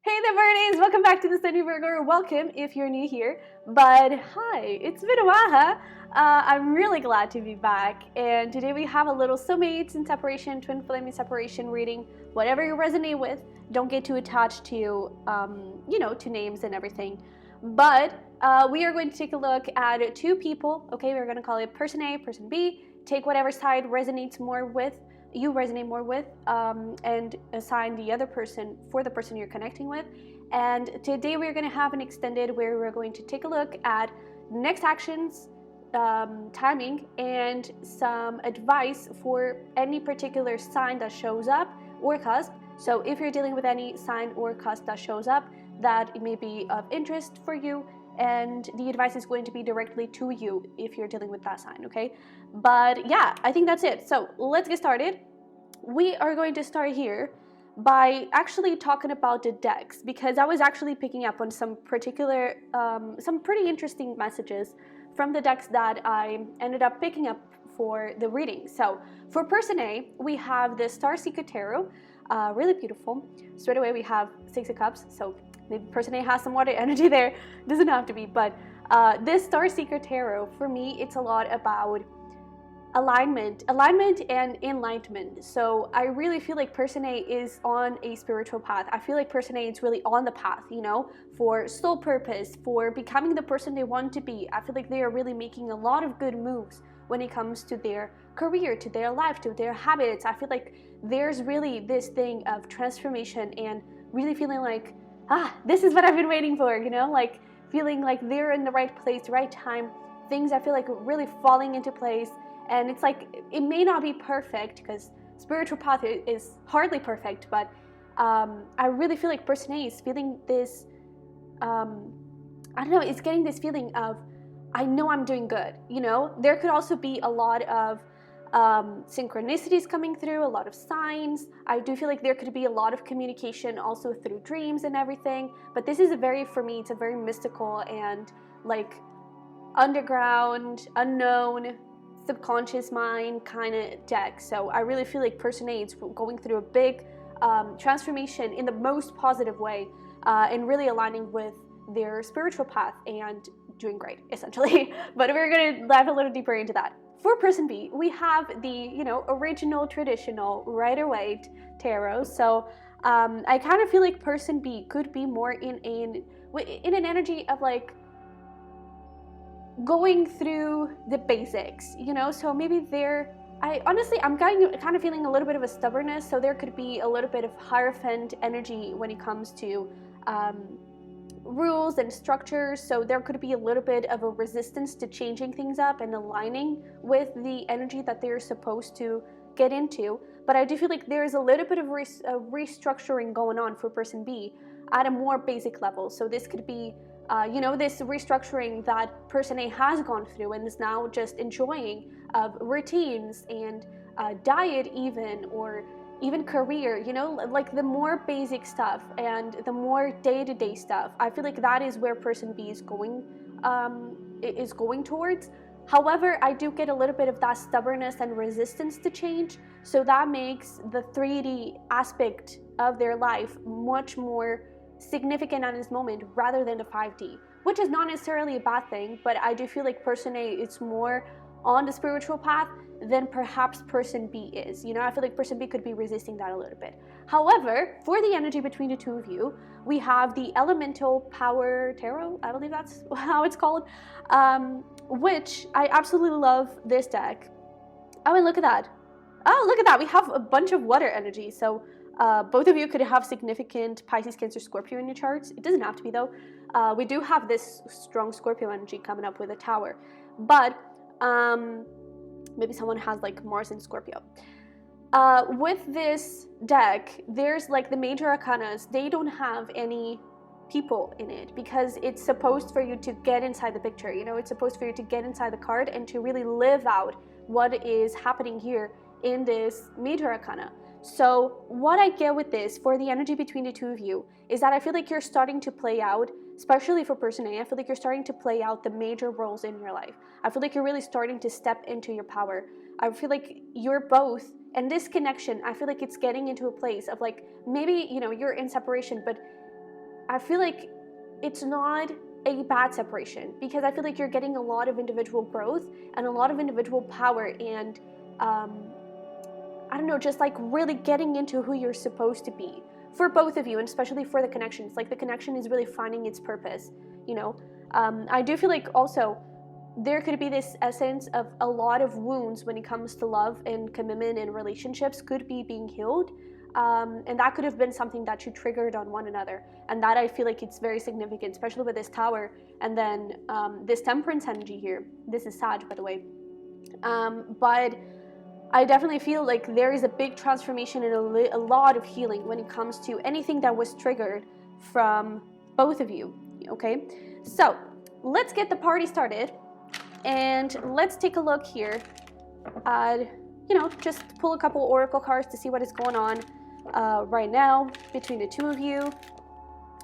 Hey there, birdies! Welcome back to the Sunny Virgo, or welcome if you're new here. But hi, it's been a while. I'm really glad to be back. And today we have a little soulmates in separation, twin flame in separation reading. Whatever you resonate with, don't get too attached to, to names and everything. But we are going to take a look at two people. Okay, we're going to call it person A, person B. Take whatever side resonates more with. You resonate more with, and assign the other person for the person you're connecting with. And today we're going to have an extended where we're going to take a look at next actions, timing, and some advice for any particular sign that shows up or cusp. So if you're dealing with any sign or cusp that shows up that it may be of interest for you, and the advice is going to be directly to you if you're dealing with that sign, okay? But yeah, I think that's it. So let's get started. We are going to start here by actually talking about the decks, because I was actually picking up on some particular, some pretty interesting messages from the decks that I ended up picking up for the reading. So for person A, we have the Star Seeker Tarot, really beautiful. Straight away we have Six of Cups, so maybe person A has some water energy there. Doesn't have to be, but this Star Seeker Tarot, for me, it's a lot about alignment and enlightenment. So I really feel like person A is on a spiritual path. I feel like person A is really on the path, for soul purpose, for becoming the person they want to be. I feel like they are really making a lot of good moves when it comes to their career, to their life, to their habits. I feel like there's really this thing of transformation and really feeling like, this is what I've been waiting for, like feeling like they're in the right place, right time. Things I feel like really falling into place. And it's like, it may not be perfect, because spiritual path is hardly perfect, but I really feel like person A is feeling this, I don't know, it's getting this feeling of, I know I'm doing good, There could also be a lot of synchronicities coming through, a lot of signs. I do feel like there could be a lot of communication also through dreams and everything, but this is for me, it's a very mystical and like underground, unknown, subconscious mind kind of deck. So I really feel like person A is going through a big transformation in the most positive way, and really aligning with their spiritual path and doing great, essentially. But we're going to dive a little deeper into that. For person B, we have the original traditional Rider-Waite tarot. So I kind of feel like person B could be more in an energy of like going through the basics, so maybe I'm kind of feeling a little bit of a stubbornness, so there could be a little bit of Hierophant energy when it comes to rules and structures. So there could be a little bit of a resistance to changing things up and aligning with the energy that they're supposed to get into. But I do feel like there's a little bit of restructuring going on for person B at a more basic level. So this could be this restructuring that person A has gone through and is now just enjoying of routines and diet or even career, like the more basic stuff and the more day-to-day stuff. I feel like that is where person B is going towards. However, I do get a little bit of that stubbornness and resistance to change, so that makes the 3D aspect of their life much more significant at this moment rather than the 5D, which is not necessarily a bad thing, but I do feel like person A is more on the spiritual path than perhaps person B is. I feel like person B could be resisting that a little bit. However, for the energy between the two of you, we have the Elemental Power Tarot, I believe that's how it's called, which I absolutely love this deck. Oh, and look at that. Oh, look at that. We have a bunch of water energy. So both of you could have significant Pisces, Cancer, Scorpio in your charts. It doesn't have to be, though. We do have this strong Scorpio energy coming up with a tower. But maybe someone has like Mars in Scorpio. With this deck, there's like the major arcanas. They don't have any people in it, because it's supposed for you to get inside the picture. It's supposed for you to get inside the card and to really live out what is happening here in this major arcana. So what I get with this for the energy between the two of you is that I feel like you're starting to play out, especially for person A, I feel like you're starting to play out the major roles in your life. I feel like you're really starting to step into your power. I feel like you're both, and this connection, I feel like it's getting into a place of like, maybe, you're in separation, but I feel like it's not a bad separation, because I feel like you're getting a lot of individual growth and a lot of individual power, and I don't know, just like really getting into who you're supposed to be for both of you, and especially for the connections. Like the connection is really finding its purpose, you know. I do feel like also there could be this essence of a lot of wounds when it comes to love and commitment and relationships could be being healed. And that could have been something that you triggered on one another. And that I feel like it's very significant, especially with this Tower. And then this Temperance energy here. This is Sag, by the way. But I definitely feel like there is a big transformation and a lot of healing when it comes to anything that was triggered from both of you, okay? So let's get the party started, and let's take a look here at, you know, just pull a couple oracle cards to see what is going on right now between the two of you,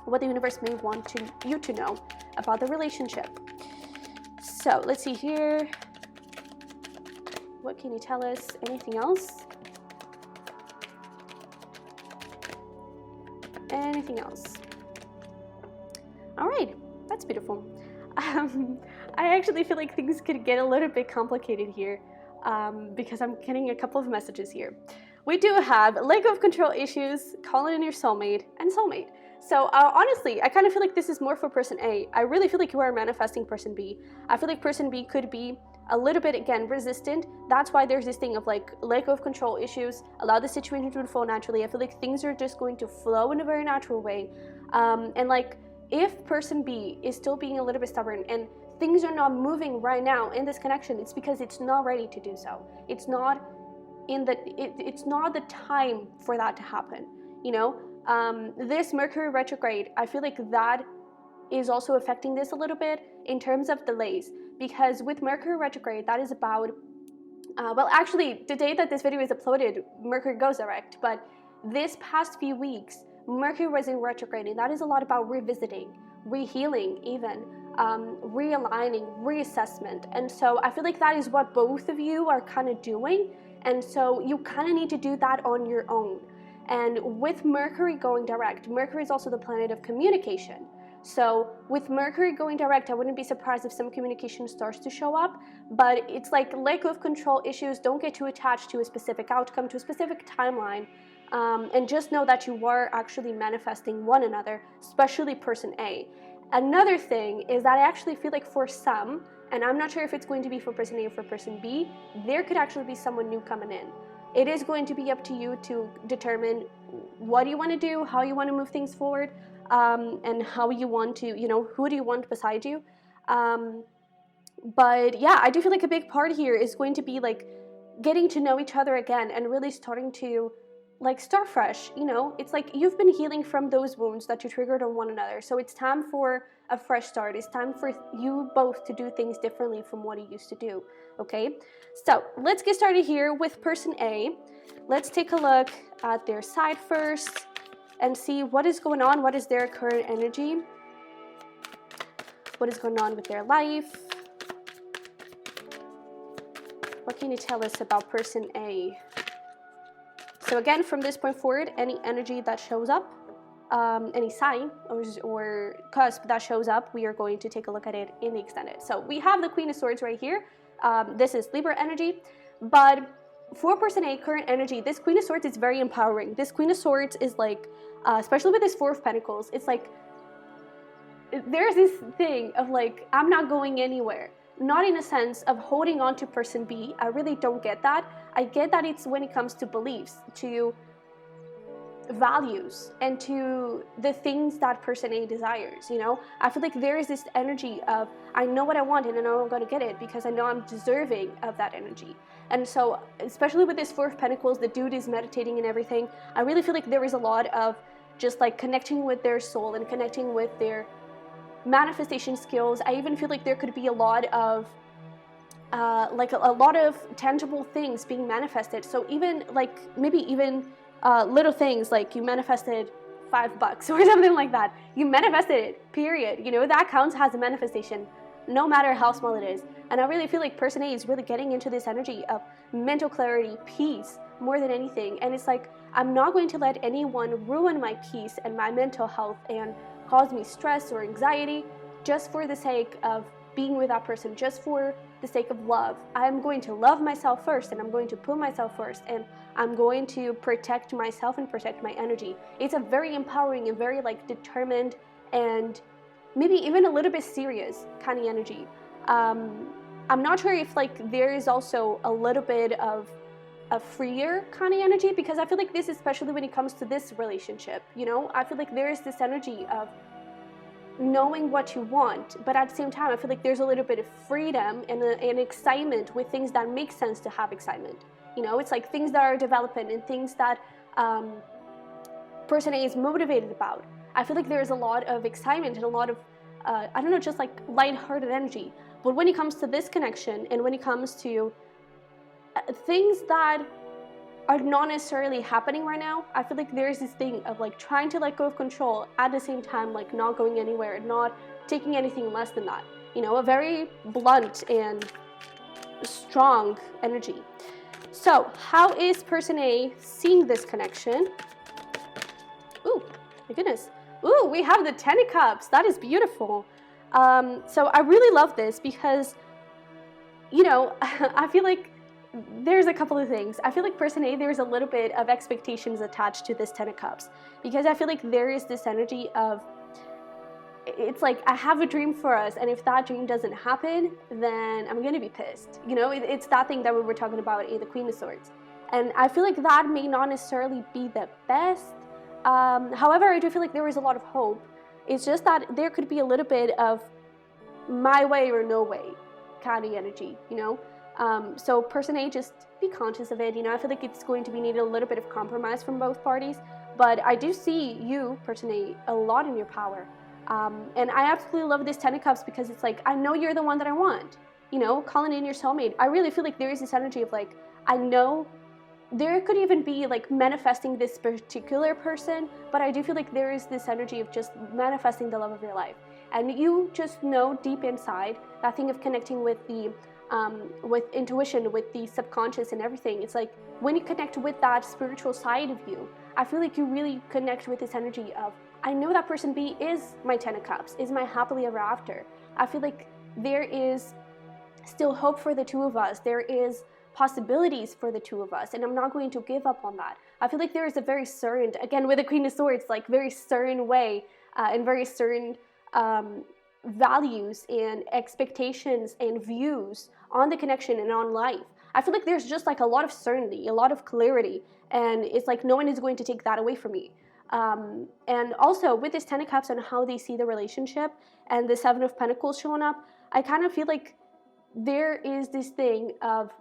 what the universe may want you to know about the relationship. So let's see here. What can you tell us? Anything else? Anything else? All right, that's beautiful. I actually feel like things could get a little bit complicated here because I'm getting a couple of messages here. We do have lack of control issues, calling in your soulmate, and soulmate. So honestly, I kind of feel like this is more for person A. I really feel like you are manifesting person B. I feel like person B could be a little bit, again, resistant. That's why there's this thing of like lack of control issues, allow the situation to unfold naturally. I feel like things are just going to flow in a very natural way. And like if person B is still being a little bit stubborn and things are not moving right now in this connection, it's because it's not ready to do so. It's not it's not the time for that to happen, you know. This Mercury retrograde, I feel like that is also affecting this a little bit in terms of delays, because with Mercury retrograde, that is about well, actually the day that this video is uploaded, Mercury goes direct, but this past few weeks Mercury was in retrograde, and that is a lot about revisiting, rehealing, even realigning, reassessment. And so I feel like that is what both of you are kind of doing, and so you kind of need to do that on your own. And with Mercury going direct, Mercury is also the planet of communication. So with Mercury going direct, I wouldn't be surprised if some communication starts to show up, but it's like lack of control issues. Don't get too attached to a specific outcome, to a specific timeline, and just know that you are actually manifesting one another, especially person A. Another thing is that I actually feel like for some, and I'm not sure if it's going to be for person A or for person B, there could actually be someone new coming in. It is going to be up to you to determine what you want to do, how you want to move things forward, and how you want to, you know, who do you want beside you. But yeah, I do feel like a big part here is going to be like getting to know each other again and really starting to like start fresh. You know, it's like you've been healing from those wounds that you triggered on one another. So it's time for a fresh start. It's time for you both to do things differently from what you used to do. Okay, so let's get started here with person A. Let's take a look at their side first and see what is going on. What is their current energy? What is going on with their life? What can you tell us about person A? So again, from this point forward, any energy that shows up, any sign or cusp that shows up, we are going to take a look at it in the extended. So we have the Queen of Swords right here. This is Libra energy, but for person A, current energy, this Queen of Swords is very empowering. This Queen of Swords is like, especially with this Four of Pentacles, it's like, there's this thing of like, I'm not going anywhere. Not in a sense of holding on to person B. I really don't get that. I get that it's when it comes to beliefs, to values, and to the things that person A desires, you know? I feel like there is this energy of, I know what I want and I know I'm going to get it because I know I'm deserving of that energy. And so, especially with this Four of Pentacles, the dude is meditating and everything. I really feel like there is a lot of just like connecting with their soul and connecting with their manifestation skills. I even feel like there could be a lot of like a lot of tangible things being manifested. So even like maybe even little things like you manifested $5 or something like that. You manifested it, period. You know, that counts as a manifestation, no matter how small it is. And I really feel like person A is really getting into this energy of mental clarity, peace, more than anything. And it's like, I'm not going to let anyone ruin my peace and my mental health and cause me stress or anxiety, just for the sake of being with that person, just for the sake of love. I'm going to love myself first, and I'm going to put myself first, and I'm going to protect myself and protect my energy. It's a very empowering and very like determined and maybe even a little bit serious kind of energy. I'm not sure if like there is also a little bit of a freer kind of energy, because I feel like this, especially when it comes to this relationship, you know, I feel like there is this energy of knowing what you want, but at the same time I feel like there's a little bit of freedom and excitement with things that make sense to have excitement. You know, it's like things that are developing and things that person A is motivated about. I feel like there's a lot of excitement and a lot of I don't know, just like lighthearted energy. But when it comes to this connection, and when it comes to things that are not necessarily happening right now, I feel like there's this thing of like trying to let go of control, at the same time like not going anywhere, not taking anything less than that. You know, a very blunt and strong energy. So how is person A seeing this connection? Ooh, my goodness. Ooh, we have the Ten of Cups. That is beautiful. So I really love this because, you know, I feel like there's a couple of things. I feel like person A, there's a little bit of expectations attached to this Ten of Cups, because I feel like there is this energy of, it's like, I have a dream for us, and if that dream doesn't happen, then I'm gonna be pissed. You know, it's that thing that we were talking about in the Queen of Swords. And I feel like that may not necessarily be the best. However, I do feel like there is a lot of hope. It's just that there could be a little bit of my way or no way kind of energy, you know? So person A, just be conscious of it. You know, I feel like it's going to be needed a little bit of compromise from both parties, but I do see you, person A lot in your power. And I absolutely love this Ten of Cups, because it's like, I know you're the one that I want, you know, calling in your soulmate. I really feel like there is this energy of like, I know there could even be like manifesting this particular person, but I do feel like there is this energy of just manifesting the love of your life. And you just know deep inside that thing of connecting with the with intuition, with the subconscious and everything. It's like when you connect with that spiritual side of you, I feel like you really connect with this energy of, I know that person B is my Ten of Cups, is my happily ever after. I feel like there is still hope for the two of us. There is possibilities for the two of us, and I'm not going to give up on that. I feel like there is a very certain, again with the Queen of Swords, like very certain way and very certain values and expectations and views on the connection and on life. I feel like there's just like a lot of certainty, a lot of clarity, and it's like no one is going to take that away from me. And also with this Ten of Cups and how they see the relationship and the Seven of Pentacles showing up, I kind of feel like there is this thing of,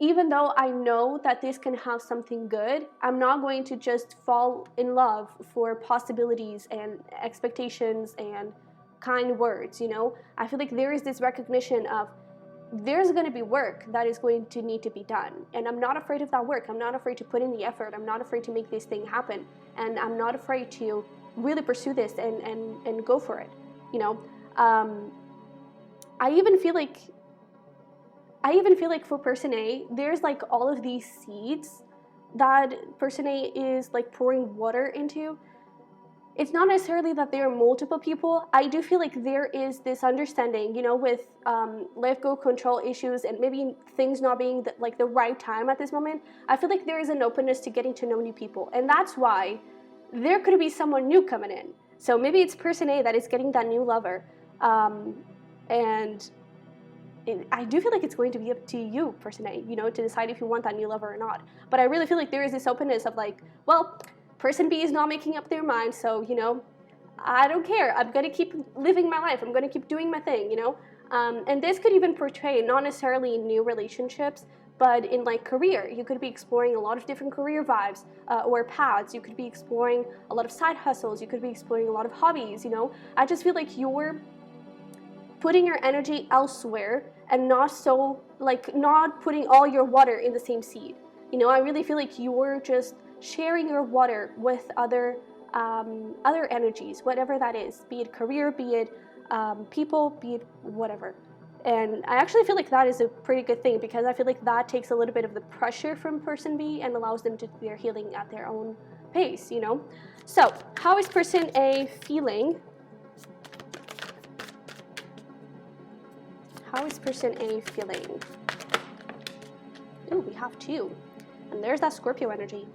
even though I know that this can have something good, I'm not going to just fall in love for possibilities and expectations and kind words, you know? I feel like there is this recognition of, there's going to be work that is going to need to be done. And I'm not afraid of that work. I'm not afraid to put in the effort. I'm not afraid to make this thing happen. And I'm not afraid to really pursue this and go for it, you know? I even feel like for person A, there's like all of these seeds that person A is like pouring water into. It's not necessarily that there are multiple people. I do feel like there is this understanding, you know, with let go control issues and maybe things not being like the right time at this moment. I feel like there is an openness to getting to know new people. And that's why there could be someone new coming in. So maybe it's person A that is getting that new lover. And I do feel like it's going to be up to you, person A, you know, to decide if you want that new lover or not. But I really feel like there is this openness of like, well, person B is not making up their mind, so, you know, I don't care. I'm going to keep living my life. I'm going to keep doing my thing, you know. And this could even portray not necessarily in new relationships, but in like career. You could be exploring a lot of different career vibes or paths. You could be exploring a lot of side hustles. You could be exploring a lot of hobbies, you know. I just feel like you're putting your energy elsewhere and not so, like, not putting all your water in the same seed. You know, I really feel like you're just sharing your water with other energies, whatever that is, be it career, be it people, be it whatever. And I actually feel like that is a pretty good thing, because I feel like that takes a little bit of the pressure from person B and allows them to do their healing at their own pace, you know. So, how is person A feeling? How is person A feeling? Ooh, we have 2. And there's that Scorpio energy.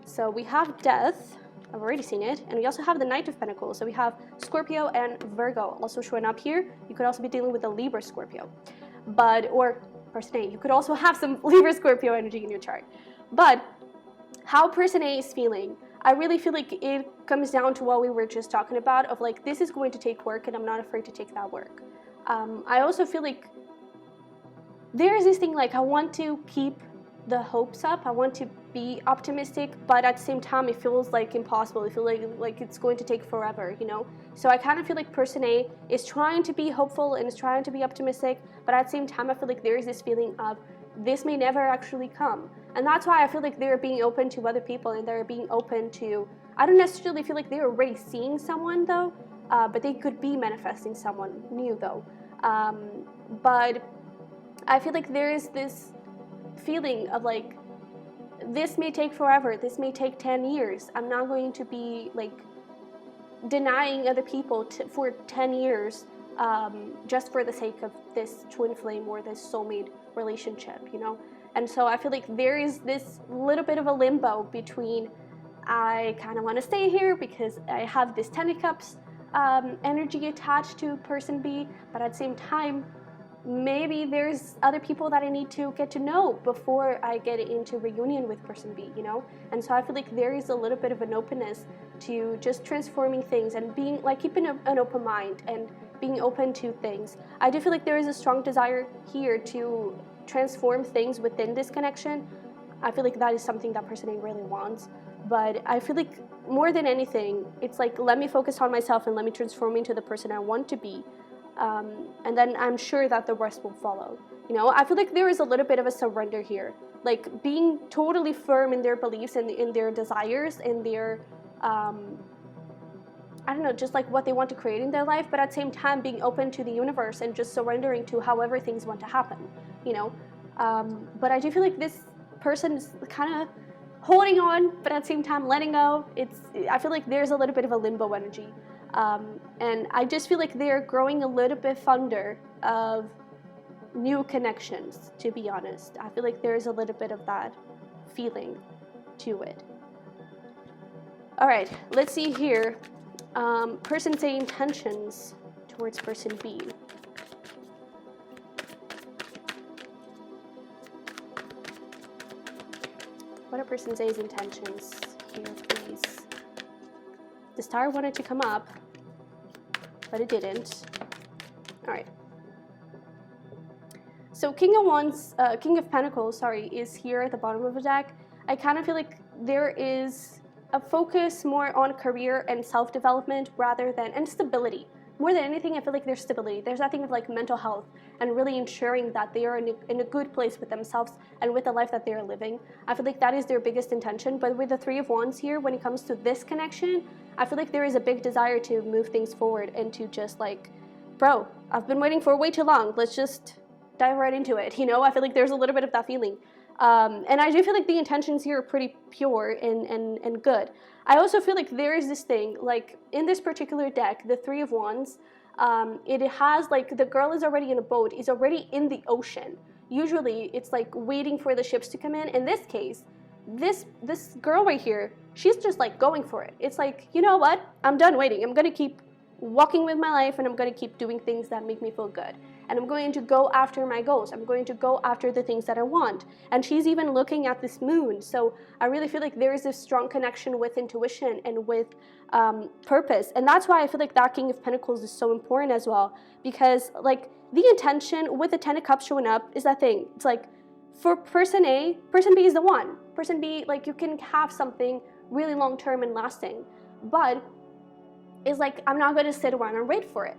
So we have death. I've already seen it. And we also have the Knight of Pentacles. So we have Scorpio and Virgo also showing up here. You could also be dealing with a Libra Scorpio. Or person A, you could also have some Libra Scorpio energy in your chart. But how person A is feeling, I really feel like it comes down to what we were just talking about, of like, this is going to take work and I'm not afraid to take that work. I also feel like there's this thing, like, I want to keep the hopes up, I want to be optimistic, but at the same time it feels like impossible. I feel like it's going to take forever, you know? So I kind of feel like person A is trying to be hopeful and is trying to be optimistic, but at the same time I feel like there is this feeling of this may never actually come. And that's why I feel like they're being open to other people and they're being open to, I don't necessarily feel like they're already seeing someone though, but they could be manifesting someone new though. But I feel like there is this feeling of like, this may take forever, this may take 10 years. I'm not going to be like denying other people for 10 years just for the sake of this twin flame or this soulmate relationship, you know? And so I feel like there is this little bit of a limbo between, I kind of want to stay here because I have this 10 of Cups energy attached to person B, but at the same time, maybe there's other people that I need to get to know before I get into reunion with person B, you know? And so I feel like there is a little bit of an openness to just transforming things and being like, keeping an open mind and being open to things. I do feel like there is a strong desire here to transform things within this connection. I feel like that is something that person A really wants, but I feel like more than anything, it's like, let me focus on myself and let me transform into the person I want to be. And then I'm sure that the rest will follow. You know, I feel like there is a little bit of a surrender here, like being totally firm in their beliefs and in their desires and their, I don't know, just like what they want to create in their life, but at the same time being open to the universe and just surrendering to however things want to happen, you know. But I do feel like this person is kind of holding on, but at the same time letting go. I feel like there's a little bit of a limbo energy. And I just feel like they're growing a little bit fonder of new connections, to be honest. I feel like there's a little bit of that feeling to it. All right, let's see here. Person A intentions towards person B. What are person A's intentions here, please? The star wanted to come up, but it didn't. All right. So King of Pentacles, is here at the bottom of the deck. I kind of feel like there is a focus more on career and self-development and stability. More than anything, I feel like there's stability. There's nothing of like mental health and really ensuring that they are in a good place with themselves and with the life that they're living. I feel like that is their biggest intention. But with the Three of Wands here, when it comes to this connection, I feel like there is a big desire to move things forward and to just like, bro, I've been waiting for way too long. Let's just dive right into it. You know, I feel like there's a little bit of that feeling. And I do feel like the intentions here are pretty pure and good. I also feel like there is this thing, like in this particular deck, the Three of Wands, it has like the girl is already in a boat, is already in the ocean. Usually it's like waiting for the ships to come in. In this case, this girl right here, she's just like going for it. It's like, you know what? I'm done waiting. I'm going to keep walking with my life and I'm going to keep doing things that make me feel good. And I'm going to go after my goals. I'm going to go after the things that I want. And she's even looking at this moon. So I really feel like there is this strong connection with intuition and with purpose. And that's why I feel like that King of Pentacles is so important as well. Because like the intention with the Ten of Cups showing up is that thing. It's like for person A, person B is the one. Person B, like you can have something really long term and lasting. But it's like, I'm not going to sit around and wait for it.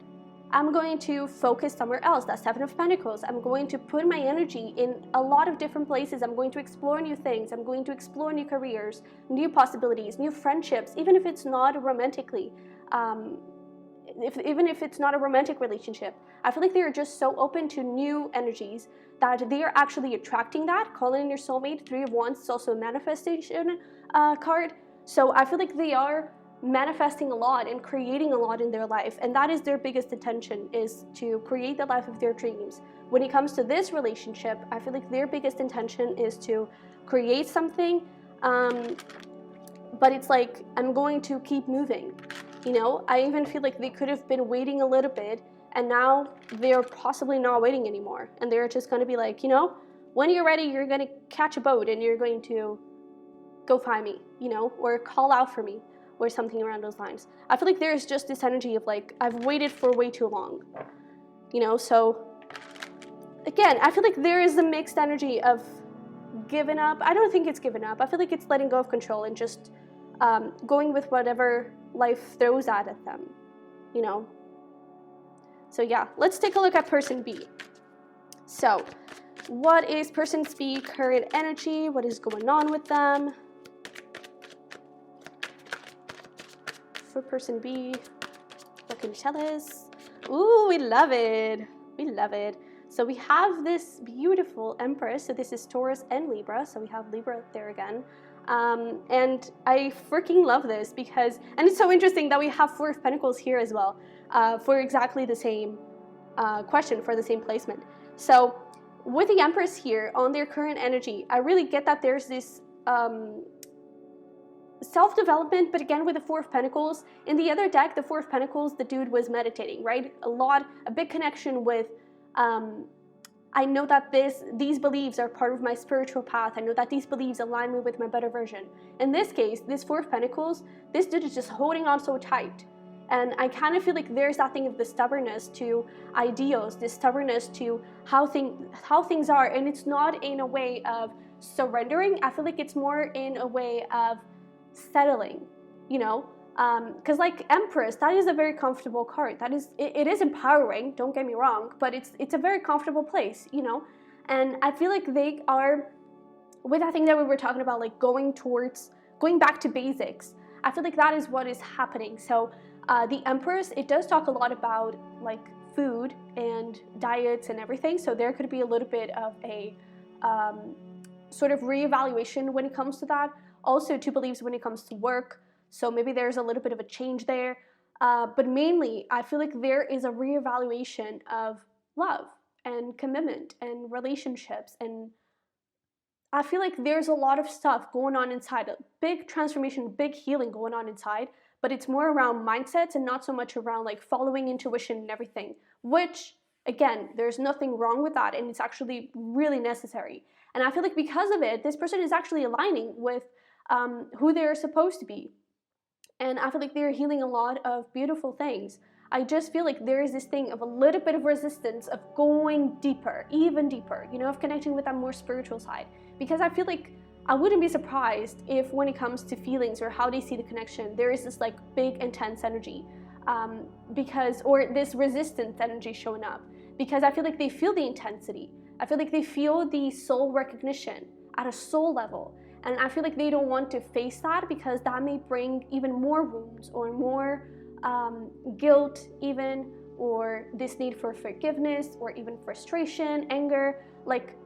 I'm going to focus somewhere else. That's Seven of Pentacles. I'm going to put my energy in a lot of different places. I'm going to explore new things. I'm going to explore new careers, new possibilities, new friendships, even if it's not romantically. Even if it's not a romantic relationship. I feel like they're just so open to new energies that they are actually attracting that. Calling in your soulmate. Three of Wands is also a manifestation card. So I feel like they are manifesting a lot and creating a lot in their life, and that is their biggest intention, is to create the life of their dreams. When it comes to this relationship, I feel like their biggest intention is to create something, but it's like, I'm going to keep moving. You know, I even feel like they could have been waiting a little bit, and now they're possibly not waiting anymore, and they're just going to be like, you know, when you're ready, you're going to catch a boat and you're going to go find me, you know, or call out for me, or something around those lines. I feel like there's just this energy of like, I've waited for way too long, you know. So again, I feel like there is a mixed energy of giving up. I don't think it's giving up. I feel like it's letting go of control and just going with whatever life throws at them, you know. So yeah, let's take a look at person B. So what is person B current energy? What is going on with them? For person B, what can you tell us? Ooh, we love it. We love it. So we have this beautiful Empress. So this is Taurus and Libra. So we have Libra there again. And I freaking love this because, and it's so interesting that we have Four of Pentacles here as well, for exactly the same question, for the same placement. So with the Empress here on their current energy, I really get that there's this self-development, but again with the Four of Pentacles. In the other deck, the Four of Pentacles, the dude was meditating, right? A big connection with, I know that these beliefs are part of my spiritual path. I know that these beliefs align me with my better version. In this case, this Four of Pentacles, this dude is just holding on so tight. And I kind of feel like there's that thing of the stubbornness to ideals, this stubbornness to how things are. And it's not in a way of surrendering. I feel like it's more in a way of settling, you know, because like Empress, that is a very comfortable card. That is, it is empowering, don't get me wrong, but it's a very comfortable place, you know. And I feel like they are, with that thing that we were talking about, like going back to basics, I feel like that is what is happening. So the Empress, it does talk a lot about like food and diets and everything. So there could be a little bit of a sort of reevaluation when it comes to that. Also, two beliefs when it comes to work. So maybe there's a little bit of a change there. But mainly, I feel like there is a reevaluation of love and commitment and relationships. And I feel like there's a lot of stuff going on inside, a big transformation, big healing going on inside. But it's more around mindsets and not so much around like following intuition and everything. Which, again, there's nothing wrong with that. And it's actually really necessary. And I feel like because of it, this person is actually aligning with who they're supposed to be. And I feel like they're healing a lot of beautiful things. I just feel like there is this thing of a little bit of resistance of going deeper, even deeper, you know, of connecting with that more spiritual side. Because I feel like I wouldn't be surprised if when it comes to feelings or how they see the connection, there is this like big intense energy or this resistance energy showing up. Because I feel like they feel the intensity. I feel like they feel the soul recognition at a soul level. And I feel like they don't want to face that because that may bring even more wounds or more guilt even, or this need for forgiveness or even frustration, anger, like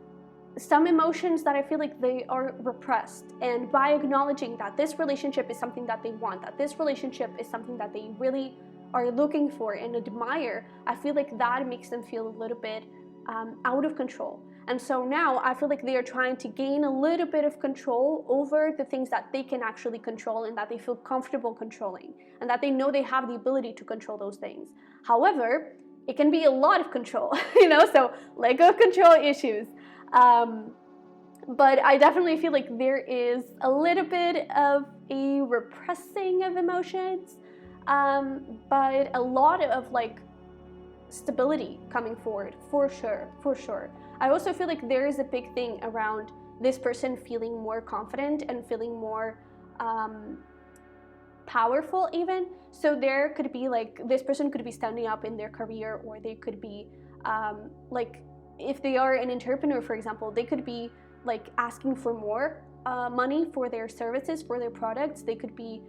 some emotions that I feel like they are repressed. And by acknowledging that this relationship is something that they want, that this relationship is something that they really are looking for and admire, I feel like that makes them feel a little bit out of control. And so now I feel like they are trying to gain a little bit of control over the things that they can actually control and that they feel comfortable controlling and that they know they have the ability to control those things. However, it can be a lot of control, you know, so let go of control issues. But I definitely feel like there is a little bit of a repressing of emotions, but a lot of like stability coming forward, for sure. I also feel like there is a big thing around this person feeling more confident and feeling more powerful even. So there could be like, this person could be standing up in their career, or they could be like, if they are an entrepreneur, for example, they could be like asking for more money for their services, for their products. They could be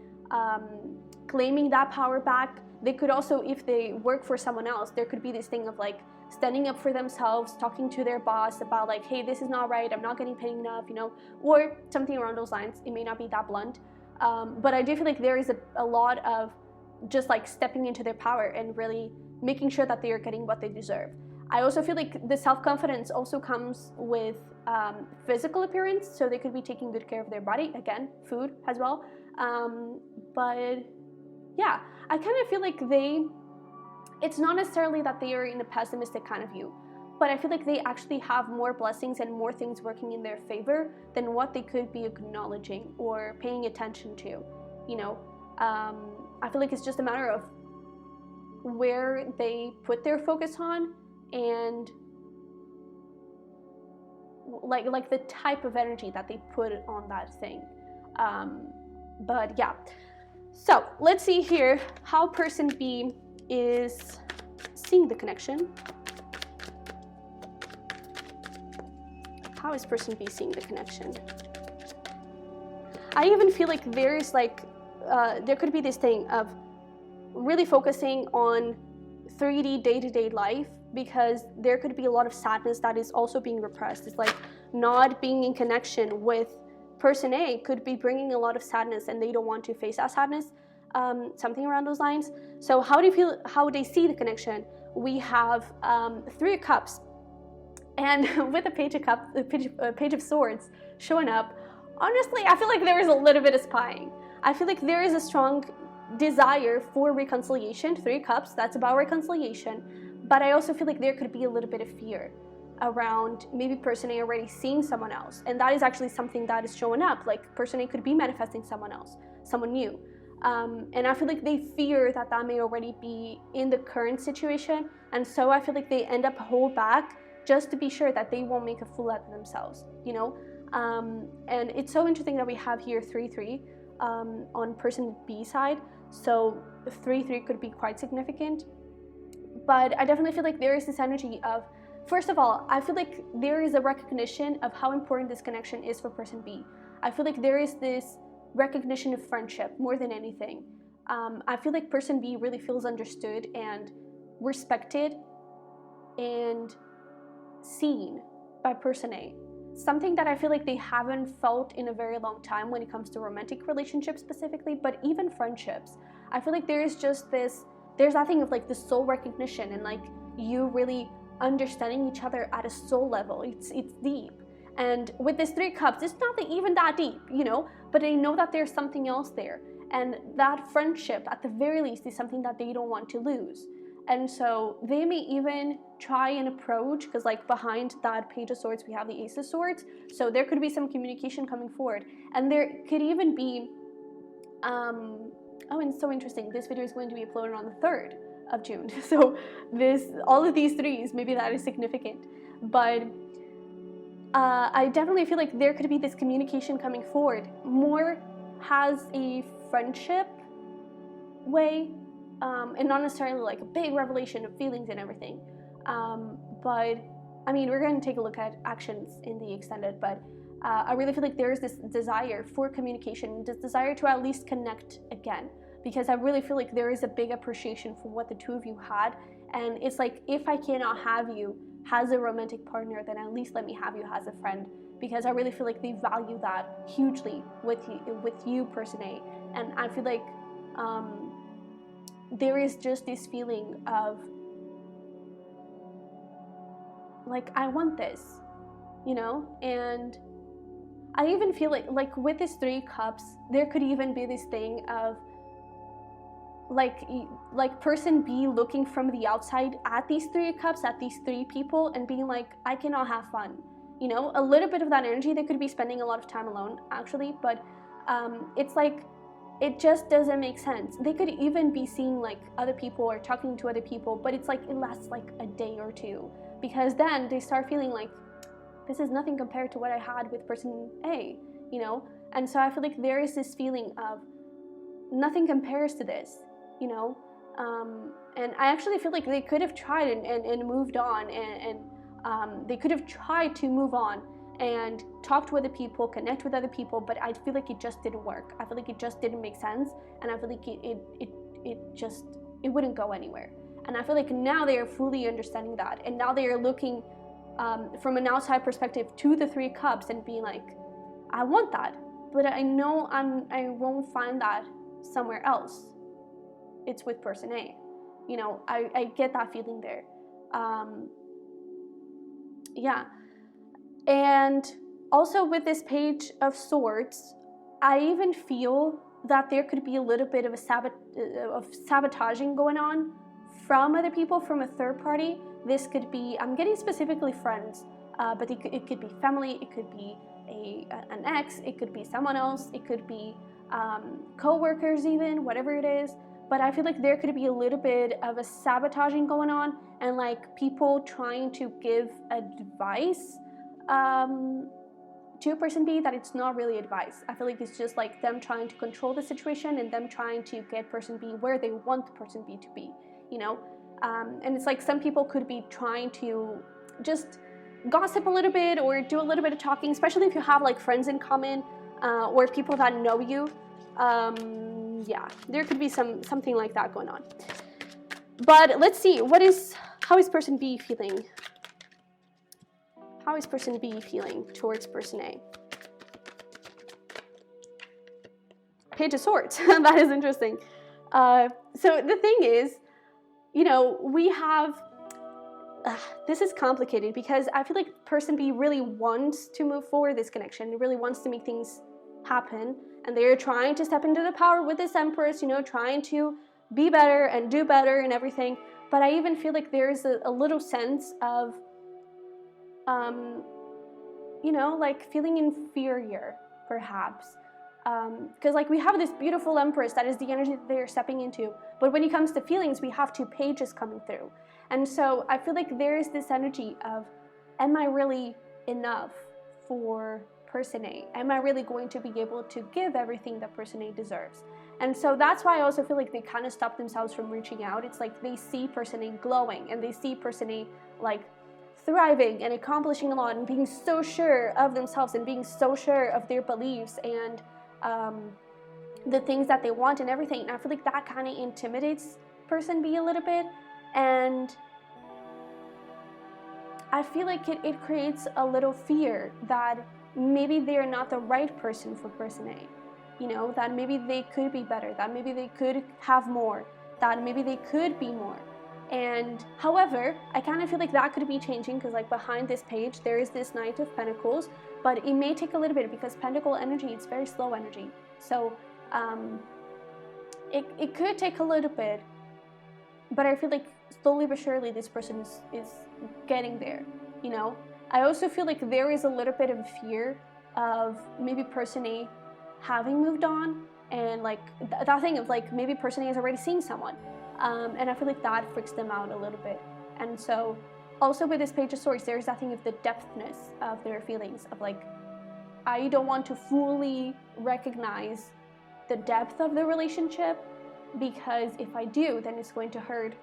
claiming that power back. They could also, if they work for someone else, there could be this thing of like standing up for themselves, talking to their boss about like, hey, this is not right, I'm not getting paid enough, you know, or something around those lines. It may not be that blunt, But I do feel like there is a lot of just like stepping into their power and really making sure that they are getting what they deserve. I also feel like the self-confidence also comes with physical appearance, so they could be taking good care of their body, again, food as well. But yeah, I kind of feel like it's not necessarily that they are in a pessimistic kind of view, but I feel like they actually have more blessings and more things working in their favor than what they could be acknowledging or paying attention to, you know. I feel like it's just a matter of where they put their focus on and like the type of energy that they put on that thing. But yeah, so let's see here how person B is seeing the connection. How is person B seeing the connection? I even feel like there's like there could be this thing of really focusing on 3D day-to-day life, because there could be a lot of sadness that is also being repressed. It's like not being in connection with person A could be bringing a lot of sadness and they don't want to face that sadness, something around those lines. So how do you feel, how they see the connection? We have 3 of Cups, and with the Page of Cups, the Page of Swords showing up, honestly, I feel like there is a little bit of spying. I feel like there is a strong desire for reconciliation. 3 Cups, that's about reconciliation. But I also feel like there could be a little bit of fear around maybe person A already seeing someone else. And that is actually something that is showing up. Like person A could be manifesting someone else, someone new. And I feel like they fear that that may already be in the current situation. And so I feel like they end up hold back just to be sure that they won't make a fool out of themselves, you know? And it's so interesting that we have here 3-3 on person B side. So 3-3 could be quite significant. But I definitely feel like there is this energy of, first of all, I feel like there is a recognition of how important this connection is for person B. I feel like there is this recognition of friendship more than anything. I feel like person B really feels understood and respected and seen by person A. Something that I feel like they haven't felt in a very long time when it comes to romantic relationships specifically, but even friendships. I feel like there is just this, there's that thing of like the soul recognition and like you really understanding each other at a soul level. It's deep. And with this 3 Cups, it's not even that deep, you know, but they know that there's something else there. And that friendship, at the very least, is something that they don't want to lose. And so they may even try and approach, because like behind that Page of Swords, we have the Ace of Swords. So there could be some communication coming forward. And there could even be, oh, and it's so interesting. This video is going to be uploaded on the 3rd of June. So all of these 3s, maybe that is significant. But I definitely feel like there could be this communication coming forward. More has a friendship way, and not necessarily like a big revelation of feelings and everything. But I mean, we're going to take a look at actions in the extended, but I really feel like there is this desire for communication, this desire to at least connect again, because I really feel like there is a big appreciation for what the 2 of you had. And it's like, if I cannot have you as a romantic partner, then at least let me have you as a friend, because I really feel like they value that hugely with you person A. And I feel like there is just this feeling of like, I want this, you know? And I even feel like with this 3 Cups, there could even be this thing of like person B looking from the outside at these 3 Cups, at these 3 people, and being like, I cannot have fun, you know? A little bit of that energy. They could be spending a lot of time alone actually, but it's like, it just doesn't make sense. They could even be seeing like other people or talking to other people, but it's like it lasts like a day or 2, because then they start feeling like, this is nothing compared to what I had with person A, you know? And so I feel like there is this feeling of nothing compares to this, you know? And I actually feel like they could have tried and moved on, and they could have tried to move on and talk to other people, connect with other people, but I feel like it just didn't work. I feel like it just didn't make sense, and I feel like it wouldn't go anywhere. And I feel like now they are fully understanding that, and now they are looking from an outside perspective to the 3 Cups and being like, I want that, but I know I won't find that somewhere else. It's with person A. You know, I get that feeling there. Yeah. And also with this Page of Swords, I even feel that there could be a little bit of sabotaging going on from other people, from a third party. This could be, I'm getting specifically friends, but it could be family, it could be an ex, it could be someone else, it could be co-workers even, whatever it is. But I feel like there could be a little bit of a sabotaging going on, and like people trying to give advice to person B that it's not really advice. I feel like it's just like them trying to control the situation and them trying to get person B where they want person B to be, you know? And it's like some people could be trying to just gossip a little bit or do a little bit of talking, especially if you have like friends in common or people that know you. Yeah, there could be something like that going on. But let's see, how is person B feeling? How is person B feeling towards person A? Page of Swords. That is interesting. So the thing is, you know, we have, this is complicated because I feel like person B really wants to move forward this connection. It really wants to make things happen. And they're trying to step into the power with this Empress, you know, trying to be better and do better and everything. But I even feel like there's a little sense of, you know, like feeling inferior, perhaps. Because like we have this beautiful Empress that is the energy that they're stepping into. But when it comes to feelings, we have 2 pages coming through. And so I feel like there's this energy of, am I really enough for person A? Am I really going to be able to give everything that person A deserves? And so that's why I also feel like they kind of stop themselves from reaching out. It's like they see person A glowing and they see person A like thriving and accomplishing a lot and being so sure of themselves and being so sure of their beliefs and the things that they want and everything. And I feel like that kind of intimidates person B a little bit. And I feel like it creates a little fear that maybe they're not the right person for person A. You know, that maybe they could be better, that maybe they could have more, that maybe they could be more. And however, I kind of feel like that could be changing because like behind this page there is this Knight of Pentacles, but it may take a little bit because Pentacle energy, it's very slow energy. So it could take a little bit, but I feel like slowly but surely this person is getting there, you know? I also feel like there is a little bit of fear of maybe person A having moved on and like that thing of like maybe person A is already seeing someone. And I feel like that freaks them out a little bit. And so also with this Page of Swords, there's that thing of the depthness of their feelings of like, I don't want to fully recognize the depth of the relationship because if I do, then it's going to hurt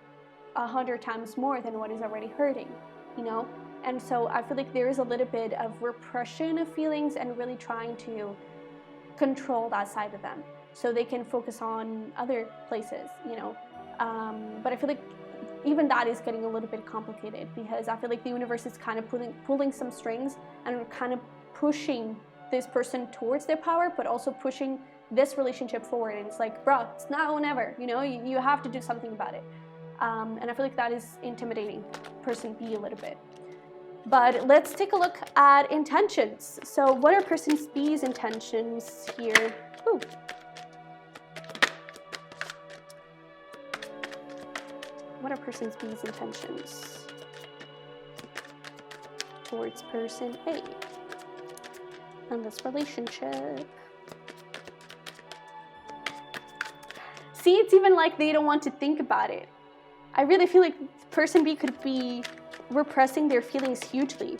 100 times more than what is already hurting, you know? And so I feel like there is a little bit of repression of feelings and really trying to control that side of them so they can focus on other places, you know? But I feel like even that is getting a little bit complicated because I feel like the universe is kind of pulling some strings and kind of pushing this person towards their power, but also pushing this relationship forward. And it's like, bro, it's now or never, you know, you have to do something about it. And I feel like that is intimidating person B a little bit. But let's take a look at intentions. So what are person B's intentions here? Ooh. What are person B's intentions towards person A and this relationship? See, it's even like they don't want to think about it. I really feel like person B could be repressing their feelings hugely.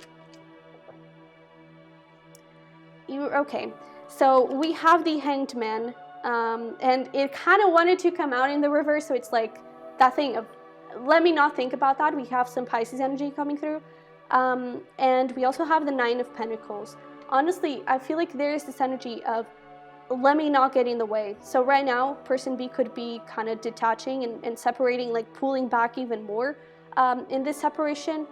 Okay, so we have the Hanged Man, and it kind of wanted to come out in the reverse, so it's like that thing of, let me not think about that. We have some Pisces energy coming through, and we also have the Nine of Pentacles. Honestly, I feel like there is this energy of, let me not get in the way. So right now, person B could be kind of detaching and separating, like pulling back even more. In this separation,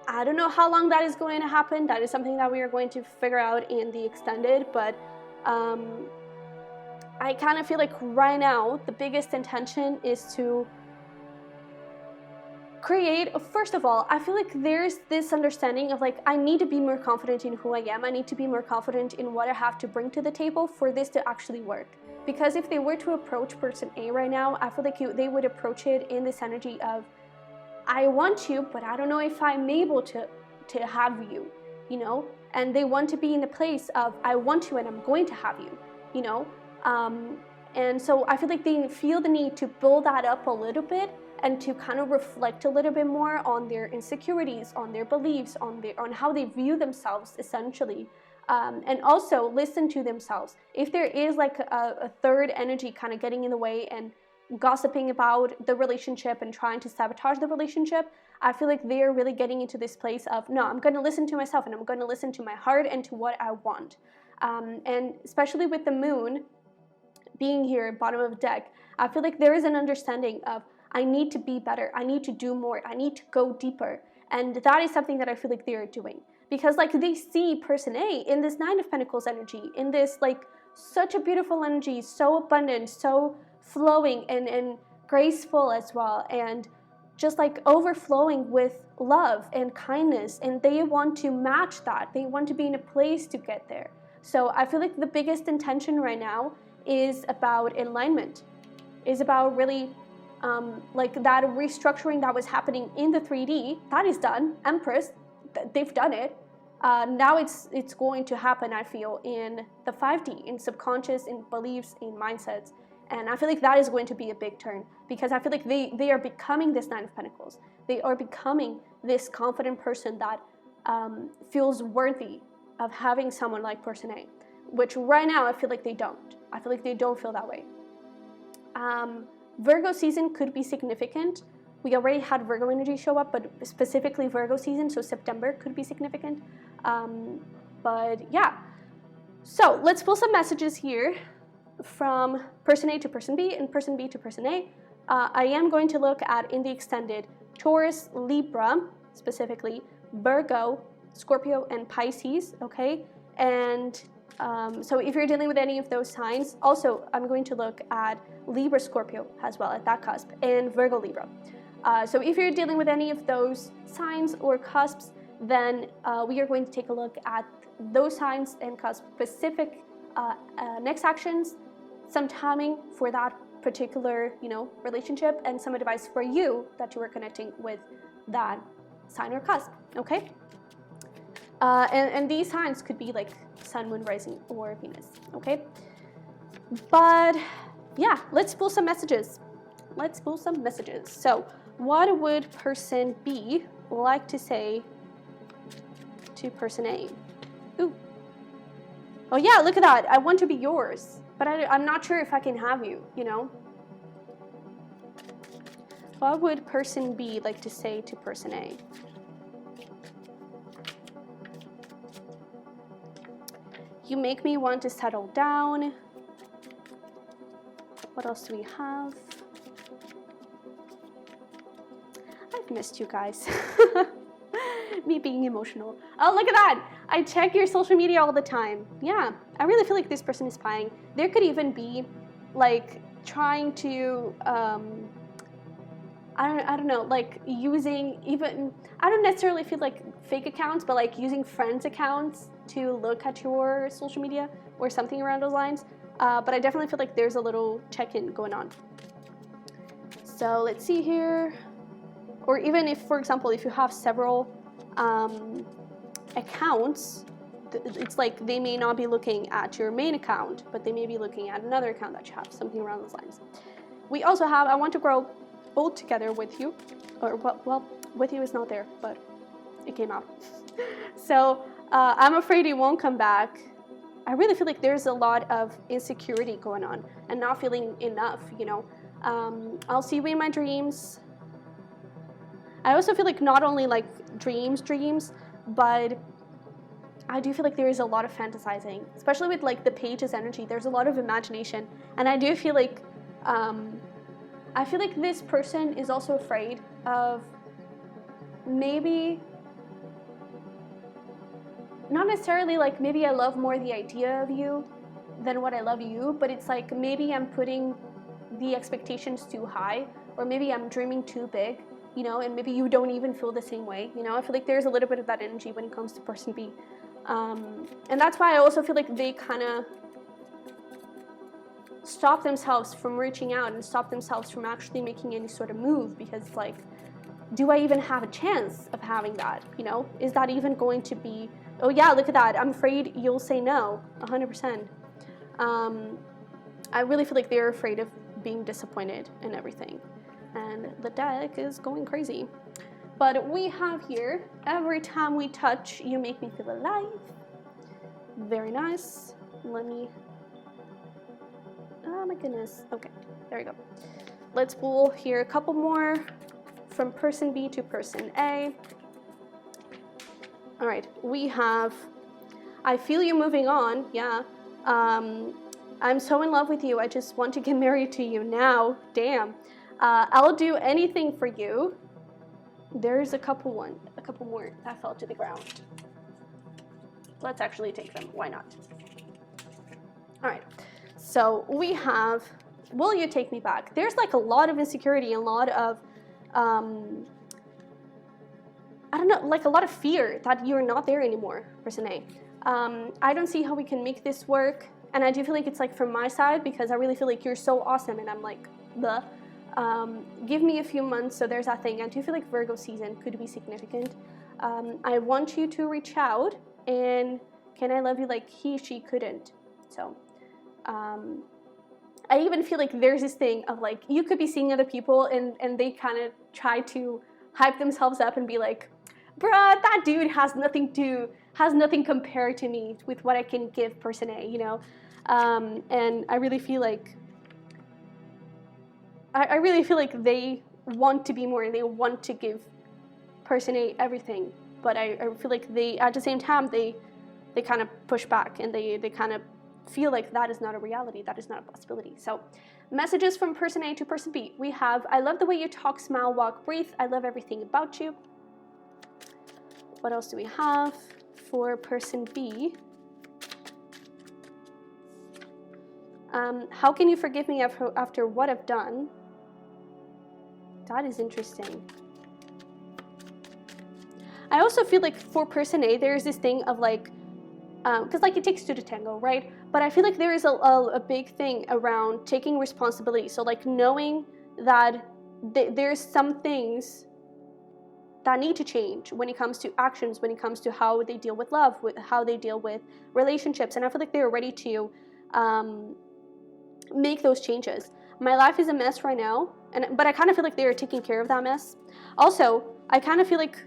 I don't know how long that is going to happen. That is something that we are going to figure out in the extended, but I kind of feel like right now the biggest intention is to create, first of all, I feel like there's this understanding of like, I need to be more confident in who I am. I need to be more confident in what I have to bring to the table for this to actually work. Because if they were to approach person A right now, I feel like they would approach it in this energy of, I want you, but I don't know if I'm able to have you, you know? And they want to be in a place of, I want you and I'm going to have you, you know? And so I feel like they feel the need to build that up a little bit and to kind of reflect a little bit more on their insecurities, on their beliefs, on how they view themselves, essentially. And also listen to themselves. If there is like a third energy kind of getting in the way and gossiping about the relationship and trying to sabotage the relationship, I feel like they're really getting into this place of, no, I'm going to listen to myself and I'm going to listen to my heart and to what I want. And especially with the moon being here, bottom of the deck, I feel like there is an understanding of, I need to be better, I need to do more, I need to go deeper. And that is something that I feel like they're doing. Because like they see person A in this Nine of Pentacles energy, in this like such a beautiful energy, so abundant, so flowing and graceful as well, and just like overflowing with love and kindness, and they want to match that. They want to be in a place to get there. So I feel like the biggest intention right now is about alignment, is about really like that restructuring that was happening in the 3D, that is done. Empress, they've done it. Now it's going to happen, I feel, in the 5D, in subconscious, in beliefs, in mindsets. And I feel like that is going to be a big turn, because I feel like they are becoming this Nine of Pentacles. They are becoming this confident person that feels worthy of having someone like person A, which right now I feel like they don't. I feel like they don't feel that way. Virgo season could be significant. We already had Virgo energy show up, but specifically Virgo season, so September could be significant. But yeah, so let's pull some messages here from person A to person B and person B to person A. I am going to look at, in the extended, Taurus, Libra, specifically, Virgo, Scorpio, and Pisces, okay? And so if you're dealing with any of those signs, also I'm going to look at Libra, Scorpio as well, at that cusp, and Virgo, Libra. So if you're dealing with any of those signs or cusps, then we are going to take a look at those signs and cusp specific next actions, some timing for that particular, relationship, and some advice for you that you are connecting with that sign or cusp, okay? And these signs could be like Sun, Moon, Rising, or Venus, okay? But yeah, let's pull some messages. Let's pull some messages. So what would person B like to say to person A? Ooh. Oh yeah, look at that. I want to be yours, but I'm not sure if I can have you, What would person B like to say to person A? You make me want to settle down. What else do we have? I've missed you guys. Me being emotional. Oh, look at that. I check your social media all the time. Yeah, I really feel like this person is spying. There could even be like trying to, I don't know, like using even, I don't necessarily feel like fake accounts, but like using friends' accounts to look at your social media or something around those lines. But I definitely feel like there's a little check-in going on. So let's see here. Or even if, for example, if you have several accounts, it's like they may not be looking at your main account, but they may be looking at another account that you have, something around those lines. We also have, I want to grow old together with you, or well, with you is not there, but it came out. So I'm afraid it won't come back. I really feel like there's a lot of insecurity going on and not feeling enough, I'll see you in my dreams. I also feel like not only like dreams, but I do feel like there is a lot of fantasizing, especially with like the page's energy. There's a lot of imagination, and I do feel like this person is also afraid of maybe, not necessarily like maybe I love more the idea of you, than what I love you, but it's like maybe I'm putting the expectations too high, or maybe I'm dreaming too big, you know, and maybe you don't even feel the same way, you know. I feel like there's a little bit of that energy when it comes to person B. And that's why I also feel like they kind of stop themselves from reaching out and stop themselves from actually making any sort of move, because like, do I even have a chance of having that, you know? Is that even going to be, oh yeah, look at that, I'm afraid you'll say no, 100%. I really feel like they're afraid of being disappointed in everything. And the deck is going crazy. But we have here, every time we touch, you make me feel alive. Very nice. Let me, oh my goodness. Okay, there we go. Let's pull here a couple more from person B to person A. All right, we have, I feel you moving on, yeah. I'm so in love with you, I just want to get married to you now, damn. I'll do anything for you. There's a couple more that fell to the ground. Let's actually take them, why not? All right, so we have, will you take me back? There's like a lot of insecurity, a lot of, I don't know, like a lot of fear that you're not there anymore, person A. I don't see how we can make this work. And I do feel like it's like from my side, because I really feel like you're so awesome and I'm like, bleh. Give me a few months, so there's that thing. I do feel like Virgo season could be significant. I want you to reach out, and can I love you like she couldn't? So, I even feel like there's this thing of like, you could be seeing other people and they kind of try to hype themselves up and be like, bruh, that dude has nothing compared to me with what I can give person A, you know? And I really feel like, I really feel like they want to be more and they want to give person A everything. But I feel like they, at the same time, they kind of push back and they kind of feel like that is not a reality, that is not a possibility. So messages from person A to person B. We have, I love the way you talk, smile, walk, breathe. I love everything about you. What else do we have for person B? How can you forgive me after what I've done? That is interesting. I also feel like for person A, there's this thing of like, because like it takes two to tango, right? But I feel like there is a big thing around taking responsibility. So like knowing that there's some things that need to change when it comes to actions, when it comes to how they deal with love, with how they deal with relationships. And I feel like they're ready to make those changes. My life is a mess right now, but I kind of feel like they're taking care of that mess. Also, I kind of feel like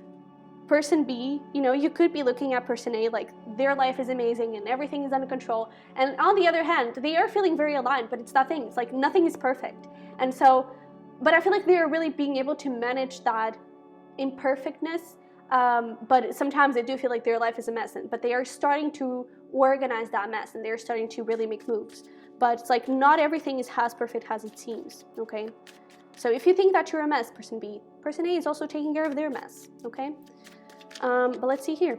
person B, you know, you could be looking at person A like their life is amazing and everything is under control. And on the other hand, they are feeling very aligned, but it's that thing. It's like nothing is perfect. And so, but I feel like they're really being able to manage that imperfectness. But sometimes I do feel like their life is a mess, but they are starting to organize that mess and they're starting to really make moves. But it's like not everything is as perfect as it seems, okay? So if you think that you're a mess, person B, person A is also taking care of their mess, okay? But let's see here.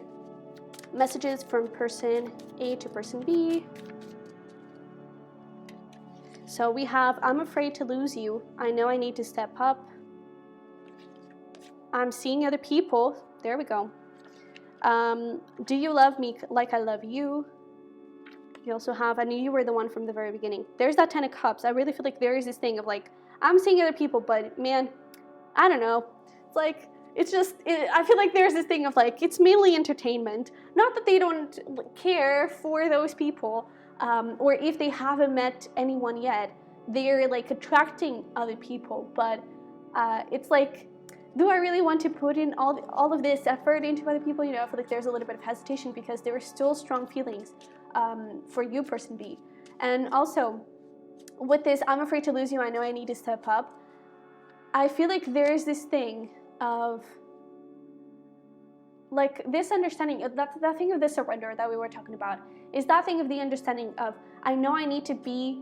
Messages from person A to person B. So we have, I'm afraid to lose you. I know I need to step up. I'm seeing other people. There we go. Do you love me like I love you? You also have, I knew you were the one from the very beginning. There's that 10 of Cups. I really feel like there is this thing of like, I'm seeing other people, but man, I don't know. It's like, it's just, I feel like there's this thing of like, it's mainly entertainment. Not that they don't care for those people, or if they haven't met anyone yet, they're like attracting other people. But it's like, do I really want to put in all of this effort into other people? You know, I feel like there's a little bit of hesitation because there are still strong feelings for you, person B. And also, with this, I'm afraid to lose you, I know I need to step up. I feel like there's this thing of like this understanding, that thing of the surrender that we were talking about, is that thing of the understanding of, I know I need to be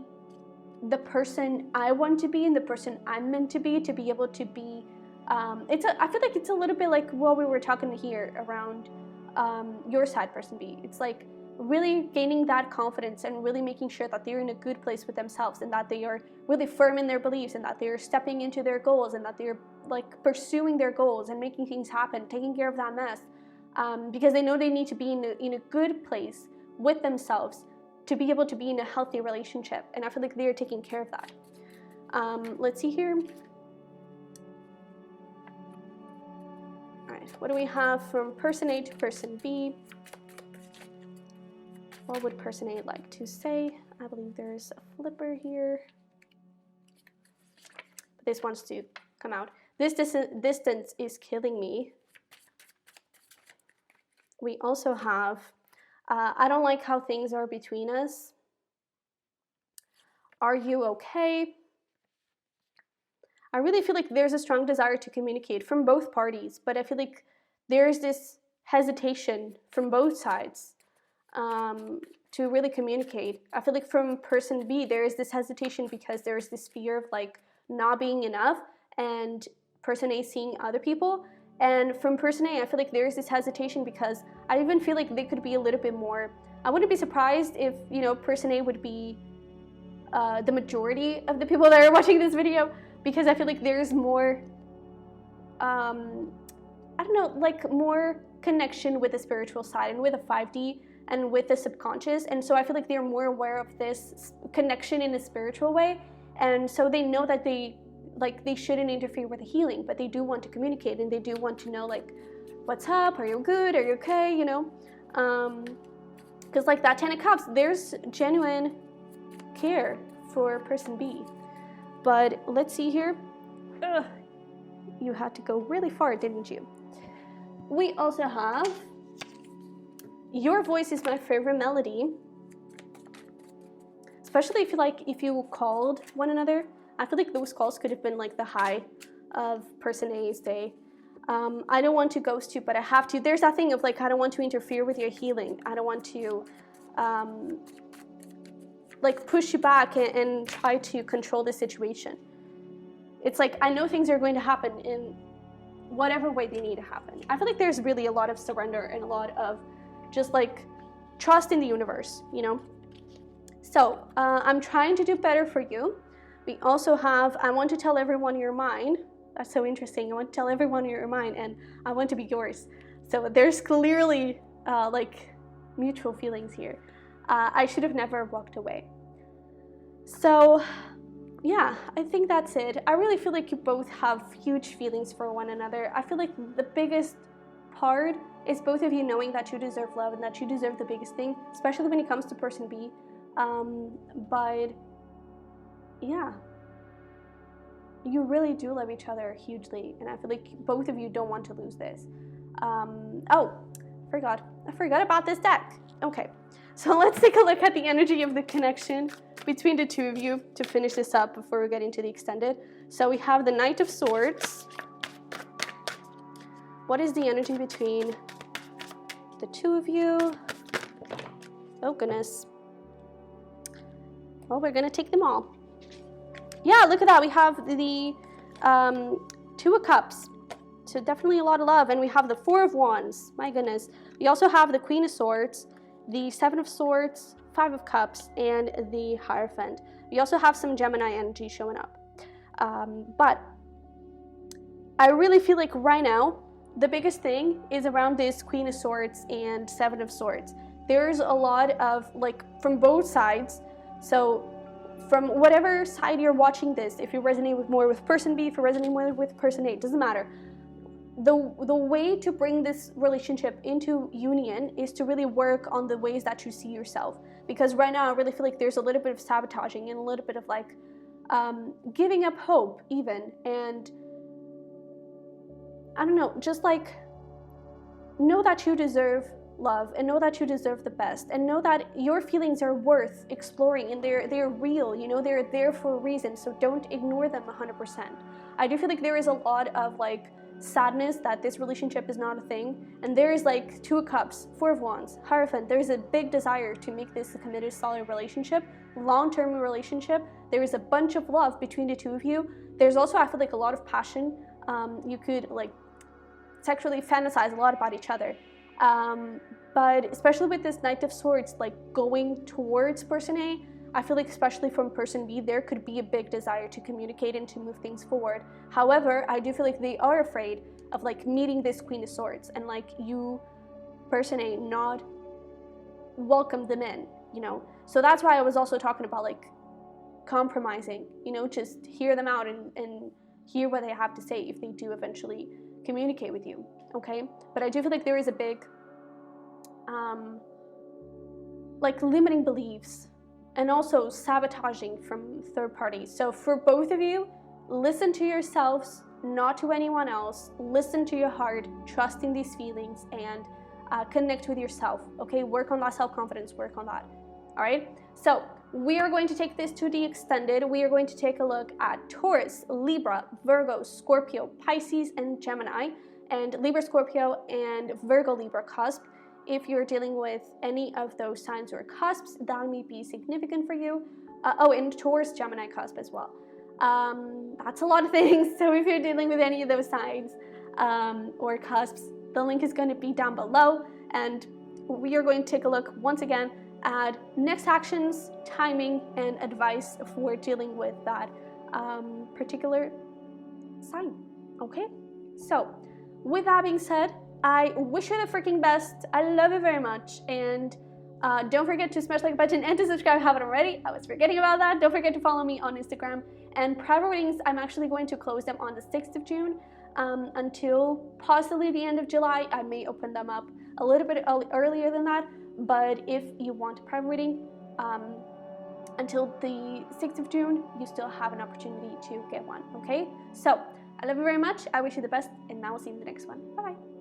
the person I want to be and the person I'm meant to be able to be, I feel like it's a little bit like what we were talking here around your side, person B. It's like, really gaining that confidence and really making sure that they're in a good place with themselves, and that they are really firm in their beliefs, and that they're stepping into their goals, and that they're like pursuing their goals and making things happen, taking care of that mess, because they know they need to be in a good place with themselves to be able to be in a healthy relationship. And I feel like they're taking care of that. Let's see here. All right, what do we have from person A to person B? What would person A like to say? I believe there's a flipper here. But this wants to come out. This distance is killing me. We also have, I don't like how things are between us. Are you okay? I really feel like there's a strong desire to communicate from both parties, but I feel like there's this hesitation from both sides to really communicate. I feel like from person B, there is this hesitation because there's this fear of like not being enough, and person A seeing other people. And from person A, I feel like there's this hesitation because I even feel like they could be a little bit more, I wouldn't be surprised if, you know, person A would be the majority of the people that are watching this video, because I feel like there's more, I don't know, like more connection with the spiritual side and with the 5D and with the subconscious. And so I feel like they're more aware of this connection in a spiritual way. And so they know that they shouldn't interfere with the healing, but they do want to communicate, and they do want to know like, what's up? Are you good? Are you okay? You know, because like that 10 of Cups, there's genuine care for person B. But let's see here. Ugh, you had to go really far, didn't you? We also have Your Voice Is My Favorite Melody. Especially if you called one another. I feel like those calls could have been like the high of person A's day. I don't want to ghost you, but I have to. There's that thing of like, I don't want to interfere with your healing. I don't want to like push you back and try to control the situation. It's like, I know things are going to happen in whatever way they need to happen. I feel like there's really a lot of surrender and a lot of just like trust in the universe, you know? So I'm trying to do better for you. We also have, I want to tell everyone you're mine. That's so interesting. I want to tell everyone you're mine, and I want to be yours. So there's clearly like mutual feelings here. I should have never walked away. So yeah, I think that's it. I really feel like you both have huge feelings for one another. I feel like the biggest part is both of you knowing that you deserve love and that you deserve the biggest thing, especially when it comes to person B. But yeah, you really do love each other hugely, and I feel like both of you don't want to lose this. Oh, I forgot about this deck. Okay, so let's take a look at the energy of the connection between the two of you to finish this up before we get into the extended. So we have the Knight of Swords. What is the energy between the two of you? Oh goodness. Well, we're gonna take them all. Yeah, look at that. We have the Two of Cups. So definitely a lot of love. And we have the Four of Wands. My goodness. We also have the Queen of Swords, the Seven of Swords, Five of Cups, and the Hierophant. We also have some Gemini energy showing up. But I really feel like right now, the biggest thing is around this Queen of Swords and Seven of Swords. There's a lot of, like, from both sides. So from whatever side you're watching this, if you resonate more with person B, if you resonate more with person A, it doesn't matter. The way to bring this relationship into union is to really work on the ways that you see yourself. Because right now I really feel like there's a little bit of sabotaging and a little bit of like giving up hope even. And I don't know, just like know that you deserve love and know that you deserve the best, and know that your feelings are worth exploring, and they're real, you know, they're there for a reason. So don't ignore them 100%. I do feel like there is a lot of like sadness that this relationship is not a thing, and there is like Two of Cups, Four of Wands, Hierophant. There's a big desire to make this a committed, solid relationship, long-term relationship. There is a bunch of love between the two of you. There's also, I feel like, a lot of passion. You could like sexually fantasize a lot about each other. But especially with this Knight of Swords, like going towards person A, I feel like especially from person B, there could be a big desire to communicate and to move things forward. However, I do feel like they are afraid of like meeting this Queen of Swords and like you, person A, not welcome them in, you know? So that's why I was also talking about like compromising, you know, just hear them out and hear what they have to say if they do eventually communicate with you, okay? But I do feel like there is a big like limiting beliefs and also sabotaging from third parties. So for both of you, listen to yourselves, not to anyone else. Listen to your heart, trust in these feelings, and connect with yourself, okay? Work on that self-confidence, work on that, all right? So we are going to take this to the extended. We are going to take a look at Taurus, Libra, Virgo, Scorpio, Pisces, and Gemini, and Libra, Scorpio, and Virgo, Libra cusp. If you're dealing with any of those signs or cusps, that may be significant for you. And Taurus, Gemini cusp as well. That's a lot of things. So if you're dealing with any of those signs or cusps, the link is going to be down below. And we are going to take a look once again at next actions, timing, and advice for dealing with that particular sign. Okay? So with that being said, I wish you the freaking best. I love you very much. And don't forget to smash the like button and to subscribe if you haven't already. I was forgetting about that. Don't forget to follow me on Instagram. And private readings, I'm actually going to close them on the 6th of June until possibly the end of July. I may open them up a little bit earlier than that. But if you want a private reading until the 6th of June, you still have an opportunity to get one, okay? So I love you very much. I wish you the best, and I will see you in the next one. Bye-bye.